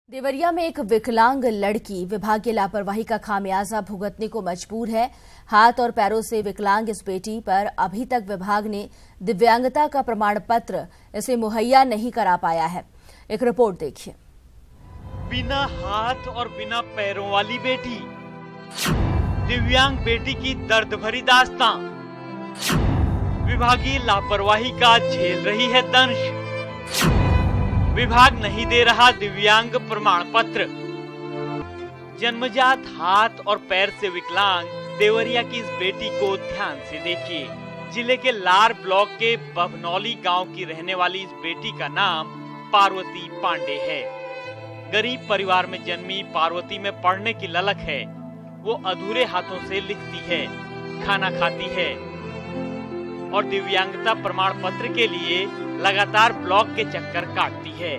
देवरिया में एक विकलांग लड़की विभागीय लापरवाही का खामियाजा भुगतने को मजबूर है। हाथ और पैरों से विकलांग इस बेटी पर अभी तक विभाग ने दिव्यांगता का प्रमाण पत्र इसे मुहैया नहीं करा पाया है। एक रिपोर्ट देखिए। बिना हाथ और बिना पैरों वाली बेटी, दिव्यांग बेटी की दर्द भरी दास्तां, विभागीय लापरवाही का झेल रही है दंश। विभाग नहीं दे रहा दिव्यांग प्रमाण पत्र। जन्मजात हाथ और पैर से विकलांग देवरिया की इस बेटी को ध्यान से देखिए। जिले के लार ब्लॉक के बभनौली गांव की रहने वाली इस बेटी का नाम पार्वती पांडे है। गरीब परिवार में जन्मी पार्वती में पढ़ने की ललक है। वो अधूरे हाथों से लिखती है, खाना खाती है और दिव्यांगता प्रमाण पत्र के लिए लगातार ब्लॉक के चक्कर काटती है,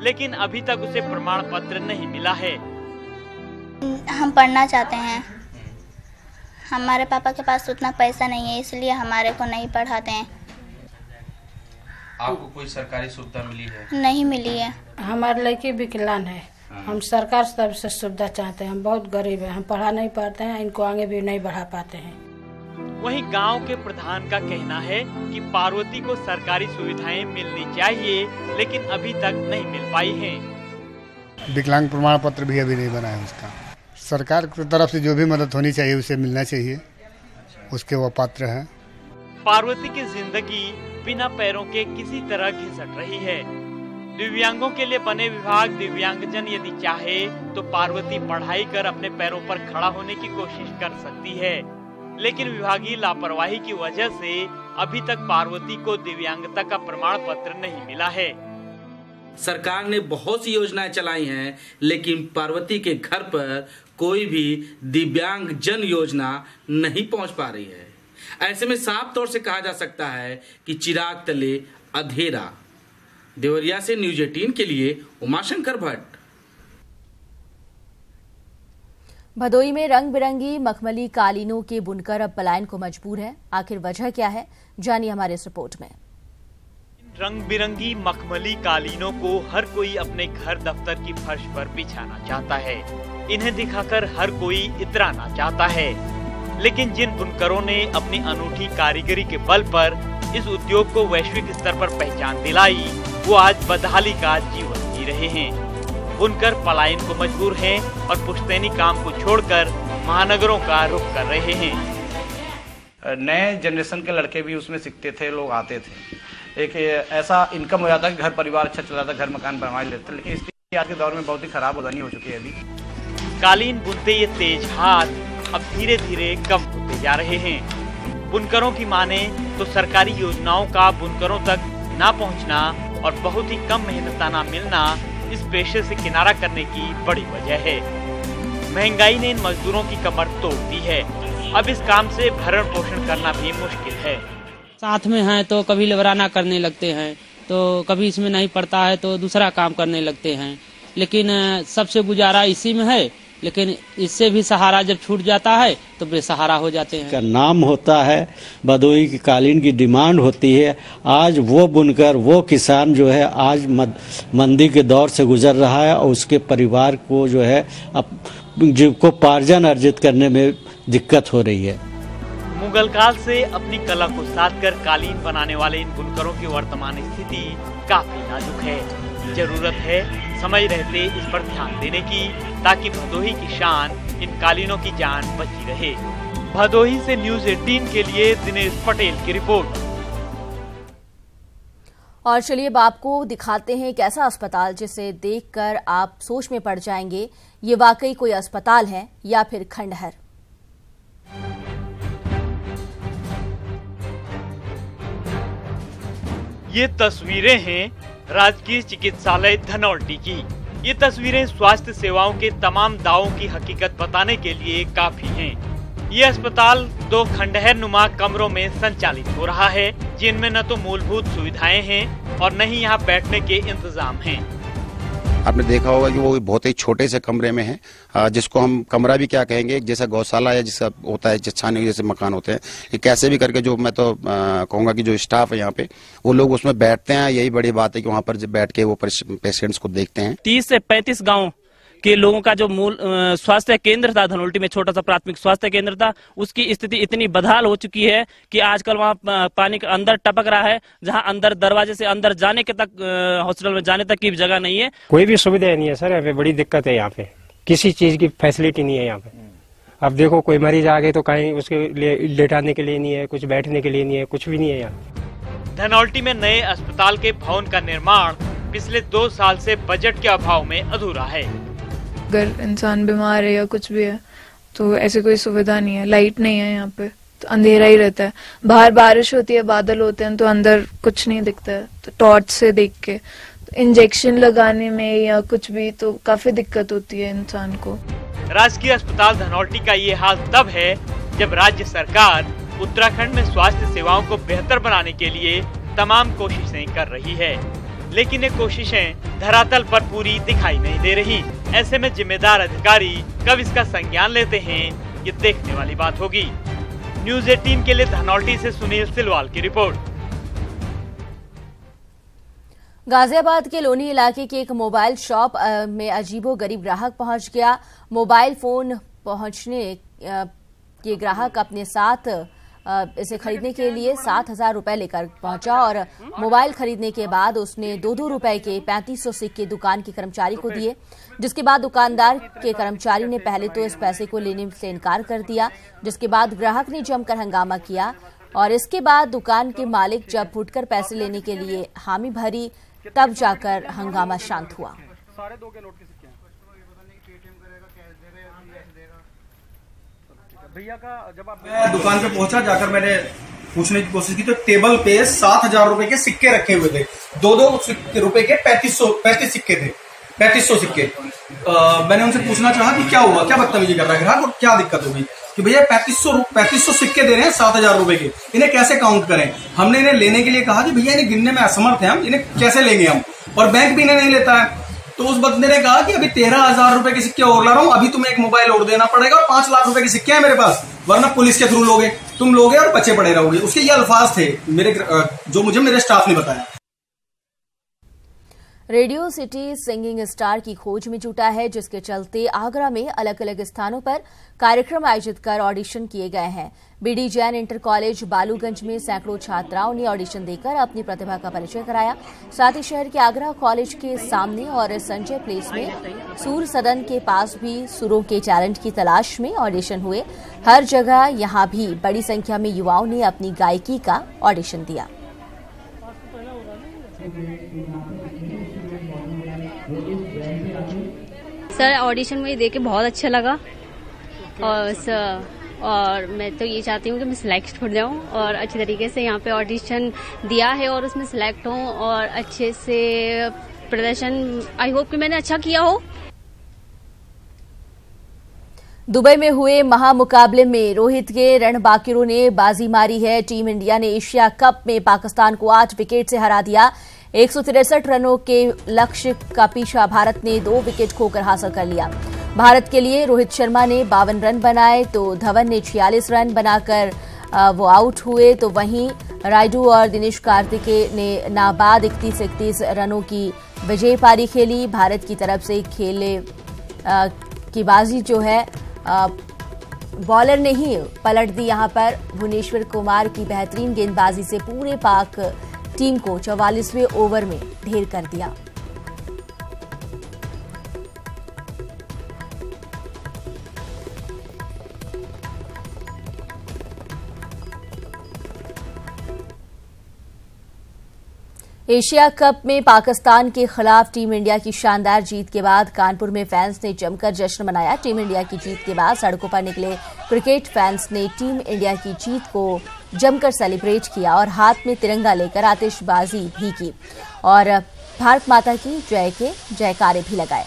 लेकिन अभी तक उसे प्रमाण पत्र नहीं मिला है। हम पढ़ना चाहते हैं, हमारे पापा के पास उतना पैसा नहीं है, इसलिए हमारे को नहीं पढ़ाते हैं। आपको कोई सरकारी सुविधा मिली है? नहीं मिली है। हमारे लड़की विकलांग है। हम सरकार तरफ से सुविधा चाहते हैं। हम बहुत गरीब हैं, हम पढ़ा नहीं पाते हैं, इनको आगे भी नहीं बढ़ा पाते हैं। वहीं गांव के प्रधान का कहना है कि पार्वती को सरकारी सुविधाएं मिलनी चाहिए, लेकिन अभी तक नहीं मिल पाई हैं। विकलांग प्रमाण पत्र भी अभी नहीं बना है उसका। सरकार की तरफ से जो भी मदद होनी चाहिए उसे मिलना चाहिए, उसके वो पात्र हैं। पार्वती की जिंदगी बिना पैरों के किसी तरह घिसट रही है। दिव्यांगों के लिए बने विभाग दिव्यांगजन यदि चाहे तो पार्वती पढ़ाई कर अपने पैरों पर खड़ा होने की कोशिश कर सकती है, लेकिन विभागीय लापरवाही की वजह से अभी तक पार्वती को दिव्यांगता का प्रमाण पत्र नहीं मिला है। सरकार ने बहुत सी योजनाएं चलाई हैं, लेकिन पार्वती के घर पर कोई भी दिव्यांग जन योजना नहीं पहुंच पा रही है। ऐसे में साफ तौर से कहा जा सकता है कि चिराग तले अंधेरा। देवरिया से न्यूज 18 के लिए उमाशंकर भट्ट। भदोई में रंग बिरंगी मखमली कालीनों के बुनकर अब पलायन को मजबूर है। आखिर वजह क्या है, जानिए हमारे इस रिपोर्ट में। रंग बिरंगी मखमली कालीनों को हर कोई अपने घर दफ्तर की फर्श पर बिछाना चाहता है। इन्हें दिखाकर हर कोई इतराना चाहता है, लेकिन जिन बुनकरों ने अपनी अनूठी कारीगरी के बल पर इस उद्योग को वैश्विक स्तर पर पहचान दिलाई, वो आज बदहाली का जीवन जी रहे हैं। बुनकर पलायन को मजबूर हैं और पुश्तैनी काम को छोड़कर महानगरों का रुख कर रहे हैं। नए जनरेशन के लड़के भी उसमें सीखते थे, लोग आते थे। एक ऐसा इनकम हो जाता कि घर परिवार अच्छा चल जाता, घर मकान बनवा लेते, लेकिन इसकी आज के दौर में बहुत ही खराब बदनी हो चुकी है। अभी कालीन बुनते ये तेज हाथ अब धीरे धीरे कम होते जा रहे हैं। बुनकरों की माने तो सरकारी योजनाओं का बुनकरों तक ना पहुंचना और बहुत ही कम मेहनताना मिलना इस पेशे से किनारा करने की बड़ी वजह है। महंगाई ने इन मजदूरों की कमर तोड़ दी है। अब इस काम से भरण पोषण करना भी मुश्किल है। साथ में हैं तो कभी लेबराना करने लगते हैं, तो कभी इसमें नहीं पड़ता है तो दूसरा काम करने लगते हैं, लेकिन सबसे गुजारा इसी में है। लेकिन इससे भी सहारा जब छूट जाता है तो बेसहारा हो जाते हैं। का नाम होता है, भदोई की कालीन की डिमांड होती है। आज वो बुनकर, वो किसान जो है आज मंदी के दौर से गुजर रहा है और उसके परिवार को जो है जीविकोपार्जन अर्जित करने में दिक्कत हो रही है। मुगल काल से अपनी कला को साध कर कालीन बनाने वाले इन बुनकरों की वर्तमान स्थिति काफी नाजुक है। जरूरत है समय रहते इस पर ध्यान देने की, ताकि भदोही की शान इन कालीनों की जान बची रहे। भदोही से न्यूज 18 के लिए दिनेश पटेल की रिपोर्ट। और चलिए अब आपको दिखाते हैं एक ऐसा अस्पताल जिसे देखकर आप सोच में पड़ जाएंगे, ये वाकई कोई अस्पताल है या फिर खंडहर। ये तस्वीरें हैं राजकीय चिकित्सालय धनौल्टी की। ये तस्वीरें स्वास्थ्य सेवाओं के तमाम दावों की हकीकत बताने के लिए काफी हैं। ये अस्पताल 2 खंडहर नुमा कमरों में संचालित हो रहा है, जिनमें न तो मूलभूत सुविधाएं हैं और न ही यहाँ बैठने के इंतजाम हैं। आपने देखा होगा कि वो बहुत ही छोटे से कमरे में है, जिसको हम कमरा भी क्या कहेंगे, जैसा गौशाला या जैसा होता है छाने जैसे मकान होते हैं, ये कैसे भी करके जो मैं तो कहूँगा कि जो स्टाफ है यहाँ पे वो लोग उसमें बैठते हैं। यही बड़ी बात है कि वहाँ पर बैठ के वो पेशेंट्स को देखते हैं। 30 से 35 गाँव के लोगों का जो मूल स्वास्थ्य केंद्र था धनोल्टी में, छोटा सा प्राथमिक स्वास्थ्य केंद्र था, उसकी स्थिति इतनी बदहाल हो चुकी है कि आजकल वहाँ पानी के अंदर टपक रहा है, जहाँ अंदर दरवाजे से अंदर जाने के तक हॉस्पिटल में जाने तक की जगह नहीं है। कोई भी सुविधा नहीं है सर, यहाँ पे बड़ी दिक्कत है। यहाँ पे किसी चीज की फैसिलिटी नहीं है यहाँ पे। अब देखो कोई मरीज आ गए तो कहीं उसके लिए लेटाने के लिए नहीं है, कुछ बैठने के लिए नहीं है, कुछ भी नहीं है यहाँ। धनौल्टी में नए अस्पताल के भवन का निर्माण पिछले 2 साल से बजट के अभाव में अधूरा है। अगर इंसान बीमार है या कुछ भी है तो ऐसी कोई सुविधा नहीं है। लाइट नहीं है यहाँ पे, तो अंधेरा ही रहता है। बाहर बारिश होती है, बादल होते हैं, तो अंदर कुछ नहीं दिखता है, तो टॉर्च से देख के तो इंजेक्शन लगाने में या कुछ भी तो काफी दिक्कत होती है इंसान को। राजकीय अस्पताल धनौल्टी का ये हाल तब है जब राज्य सरकार उत्तराखंड में स्वास्थ्य सेवाओं को बेहतर बनाने के लिए तमाम कोशिशें कर रही है, लेकिन ये कोशिशें धरातल पर पूरी दिखाई नहीं दे रही। ऐसे में जिम्मेदार अधिकारी कब इसका संज्ञान लेते हैं, ये देखने वाली बात होगी। न्यूज़ 18 के लिए धनौल्टी से सुनील सिलवाल की रिपोर्ट। गाजियाबाद के लोनी इलाके के एक मोबाइल शॉप में अजीबोगरीब ग्राहक पहुंच गया। मोबाइल फोन पहुंचने के ग्राहक अपने साथ इसे खरीदने के लिए 7,000 रुपए लेकर पहुंचा और मोबाइल खरीदने के बाद उसने 2-2 रुपए के 3500 सिक्के दुकान के कर्मचारी को दिए, जिसके बाद दुकानदार के कर्मचारी ने पहले तो इस पैसे को लेने से इनकार कर दिया, जिसके बाद ग्राहक ने जमकर हंगामा किया और इसके बाद दुकान के मालिक जब फुटकर पैसे लेने के लिए हामी भरी, तब जाकर हंगामा शांत हुआ। भैया का जब मैं दुकान पे पहुंचा, जाकर मैंने पूछने की कोशिश की तो टेबल पे 7,000 रुपए के सिक्के रखे हुए थे। 2-2 रुपए के 35 सिक्के थे, 3500 सिक्के। मैंने उनसे पूछना चाहा कि क्या हुआ, क्या बदतमीजी कर रहा है ग्राहक और क्या दिक्कत हो गई कि भैया 3500 सिक्के दे रहे हैं 7,000 रुपए के, इन्हें कैसे काउंट करें। हमने इन्हें लेने के लिए कहा कि भैया इन्हें गिनने में असमर्थ है हम, इन्हें कैसे लेंगे हम, और बैंक भी इन्हें नहीं लेता है। तो उस बंदे ने कहा कि अभी 13,000 रुपए के सिक्के और ला रहा हूं, अभी तुम्हें एक मोबाइल और देना पड़ेगा और 5 लाख रुपए के सिक्के हैं मेरे पास, वरना पुलिस के थ्रू लोगे, तुम लोगे और बचे पड़े रहोगे। उसके ये अल्फाज थे मेरे, जो मुझे मेरे स्टाफ ने बताया। रेडियो सिटी सिंगिंग स्टार की खोज में जुटा है, जिसके चलते आगरा में अलग अलग स्थानों पर कार्यक्रम आयोजित कर ऑडिशन किए गए हैं। B D Jain inter college Baluganj में सैकड़ों छात्राओं ने ऑडिशन देकर अपनी प्रतिभा का परिचय कराया। साथ ही शहर के आगरा कॉलेज के सामने और संजय प्लेस में सूर सदन के पास भी सुरों के टैलेंट की तलाश में ऑडिशन हुए। हर जगह यहां भी बड़ी संख्या में युवाओं ने अपनी गायकी का ऑडिशन दिया। सर ऑडिशन मुझे देख के बहुत अच्छा लगा और मैं तो ये चाहती हूँ कि मैं सिलेक्ट हो जाऊँ और अच्छे तरीके से यहाँ पे ऑडिशन दिया है और उसमें सिलेक्ट हूँ और अच्छे से प्रदर्शन, आई होप कि मैंने अच्छा किया हो। दुबई में हुए महामुकाबले में रोहित के रणबांकिरों ने बाजी मारी है। टीम इंडिया ने एशिया कप में पाकिस्तान को 8 विकेट से हरा दिया। 163 रनों के लक्ष्य का पीछा भारत ने 2 विकेट खोकर हासिल कर लिया। भारत के लिए रोहित शर्मा ने 52 रन बनाए तो धवन ने 46 रन बनाकर वो आउट हुए, तो वहीं रायडू और दिनेश कार्तिकेय ने नाबाद 31 रनों की विजय पारी खेली। भारत की तरफ से खेले की बाजी जो है बॉलर ने ही पलट दी। यहां पर भुवनेश्वर कुमार की बेहतरीन गेंदबाजी से पूरे पाक टीम को 44वें ओवर में ढेर कर दिया। एशिया कप में पाकिस्तान के खिलाफ टीम इंडिया की शानदार जीत के बाद कानपुर में फैंस ने जमकर जश्न मनाया। टीम इंडिया की जीत के बाद सड़कों पर निकले क्रिकेट फैंस ने टीम इंडिया की जीत को जमकर सेलिब्रेट किया और हाथ में तिरंगा लेकर आतिशबाजी भी की और भारत माता की जय के जयकारे भी लगाए।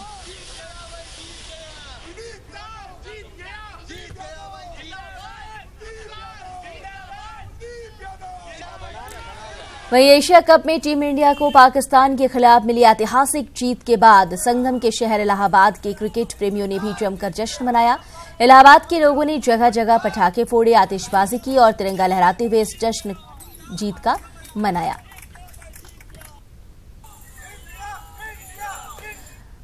वहीं एशिया कप में टीम इंडिया को पाकिस्तान के खिलाफ मिली ऐतिहासिक जीत के बाद संगम के शहर इलाहाबाद के क्रिकेट प्रेमियों ने भी जमकर जश्न मनाया। इलाहाबाद के लोगों ने जगह जगह पटाखे फोड़े, आतिशबाजी की और तिरंगा लहराते हुए इस जश्न जीत का मनाया।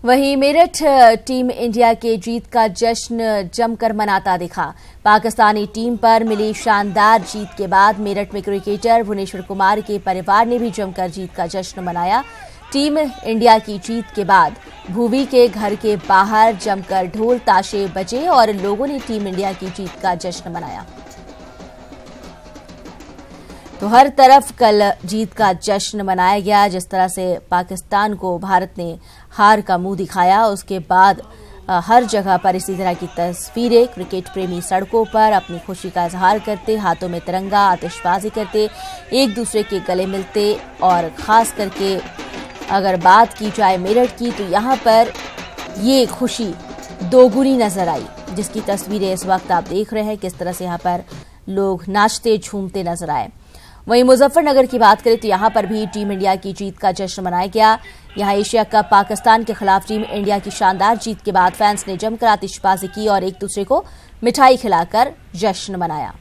वहीं मेरठ टीम इंडिया के जीत का जश्न जमकर मनाता दिखा। पाकिस्तानी टीम पर मिली शानदार जीत के बाद मेरठ में क्रिकेटर भुवनेश्वर कुमार के परिवार ने भी जमकर जीत का जश्न मनाया। टीम इंडिया की जीत के बाद भुवी के घर के बाहर जमकर ढोल ताशे बजे और लोगों ने टीम इंडिया की जीत का जश्न मनाया। तो हर तरफ कल जीत का जश्न मनाया गया। जिस तरह से पाकिस्तान को भारत ने हार का मुंह दिखाया, उसके बाद हर जगह पर इसी तरह की तस्वीरें, क्रिकेट प्रेमी सड़कों पर अपनी खुशी का इजहार करते, हाथों में तिरंगा, आतिशबाजी करते, एक दूसरे के गले मिलते। और खास करके अगर बात की जाए मेरठ की, तो यहाँ पर ये खुशी दोगुनी नजर आई, जिसकी तस्वीरें इस वक्त आप देख रहे हैं। किस तरह से यहाँ पर लोग नाचते झूमते नजर आए। वहीं मुजफ्फरनगर की बात करें तो यहां पर भी टीम इंडिया की जीत का जश्न मनाया गया। यहां एशिया कप पाकिस्तान के खिलाफ टीम इंडिया की शानदार जीत के बाद फैंस ने जमकर आतिशबाजी की और एक दूसरे को मिठाई खिलाकर जश्न मनाया।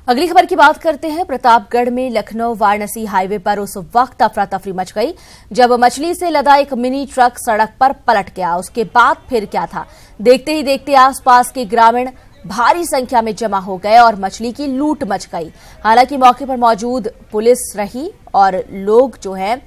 अगली खबर की बात करते हैं। प्रतापगढ़ में लखनऊ वाराणसी हाईवे पर उस वक्त अफरा तफरी मच गई जब मछली से लदा एक मिनी ट्रक सड़क पर पलट गया। उसके बाद फिर क्या था, देखते ही देखते आसपास के ग्रामीण भारी संख्या में जमा हो गए और मछली की लूट मच गई। हालांकि मौके पर मौजूद पुलिस रही और लोग जो है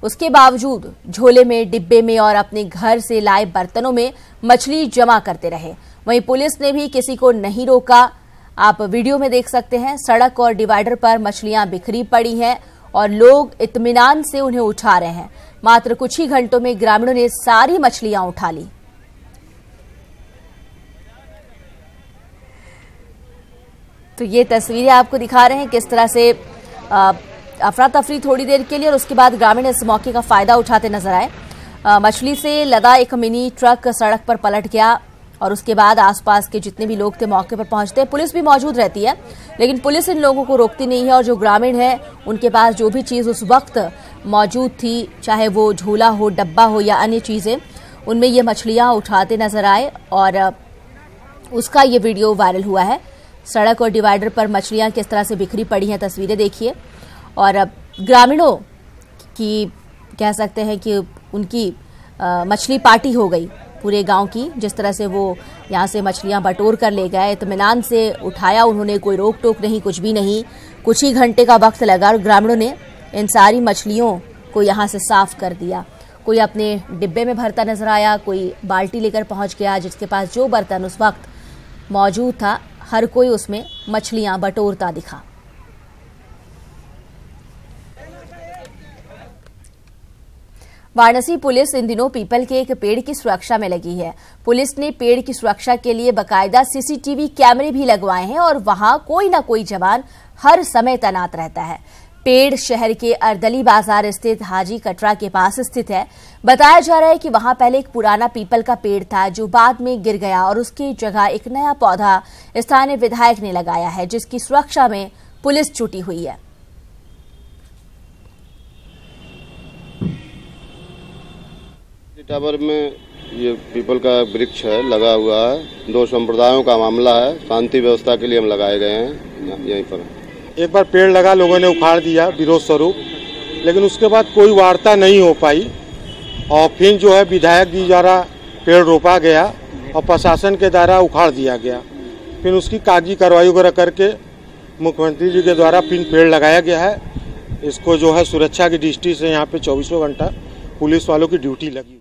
उसके बावजूद झोले में, डिब्बे में और अपने घर से लाए बर्तनों में मछली जमा करते रहे। वहीं पुलिस ने भी किसी को नहीं रोका। आप वीडियो में देख सकते हैं, सड़क और डिवाइडर पर मछलियां बिखरी पड़ी हैं और लोग इत्मीनान से उन्हें उठा रहे हैं। मात्र कुछ ही घंटों में ग्रामीणों ने सारी मछलियां उठा ली। तो ये तस्वीरें आपको दिखा रहे हैं किस तरह से अफरा तफरी थोड़ी देर के लिए और उसके बाद ग्रामीण इस मौके का फायदा उठाते नजर आए। मछली से लदा एक मिनी ट्रक सड़क पर पलट गया और उसके बाद आसपास के जितने भी लोग थे मौके पर पहुंचते हैं। पुलिस भी मौजूद रहती है, लेकिन पुलिस इन लोगों को रोकती नहीं है और जो ग्रामीण है उनके पास जो भी चीज उस वक्त मौजूद थी, चाहे वो झोला हो, डब्बा हो या अन्य चीजें, उनमें ये मछलियां उठाते नजर आए और उसका ये वीडियो वायरल हुआ है। सड़क और डिवाइडर पर मछलियां किस तरह से बिखरी पड़ी हैं, तस्वीरें देखिए। और ग्रामीणों की कह सकते हैं कि उनकी मछली पार्टी हो गई पूरे गांव की। जिस तरह से वो यहां से मछलियां बटोर कर ले गए, इत्मीनान से उठाया उन्होंने, कोई रोक टोक नहीं, कुछ भी नहीं। कुछ ही घंटे का वक्त लगा और ग्रामीणों ने इन सारी मछलियों को यहां से साफ कर दिया। कोई अपने डिब्बे में भरता नजर आया, कोई बाल्टी लेकर पहुंच गया, जिसके पास जो बर्तन उस वक्त मौजूद था हर कोई उसमें मछलियां बटोरता दिखा। वाराणसी पुलिस इन दिनों पीपल के एक पेड़ की सुरक्षा में लगी है। पुलिस ने पेड़ की सुरक्षा के लिए बाकायदा सीसीटीवी कैमरे भी लगवाए हैं और वहां कोई न कोई जवान हर समय तैनात रहता है। पेड़ शहर के अर्दली बाजार स्थित हाजी कटरा के पास स्थित है। बताया जा रहा है कि वहां पहले एक पुराना पीपल का पेड़ था जो बाद में गिर गया और उसकी जगह एक नया पौधा स्थानीय विधायक ने लगाया है, जिसकी सुरक्षा में पुलिस जुटी हुई है। टावर में ये पीपल का वृक्ष है, लगा हुआ है। दो संप्रदायों का मामला है, शांति व्यवस्था के लिए हम लगाए गए हैं यहीं पर। एक बार पेड़ लगा, लोगों ने उखाड़ दिया विरोध स्वरूप, लेकिन उसके बाद कोई वार्ता नहीं हो पाई और फिर जो है विधायक जी द्वारा पेड़ रोपा गया और प्रशासन के द्वारा उखाड़ दिया गया। फिर उसकी कागजी कार्रवाई वगैरह करके मुख्यमंत्री जी के द्वारा फिर पेड़ लगाया गया है। इसको जो है सुरक्षा की दृष्टि से यहाँ पे 24 घंटा पुलिस वालों की ड्यूटी लगी।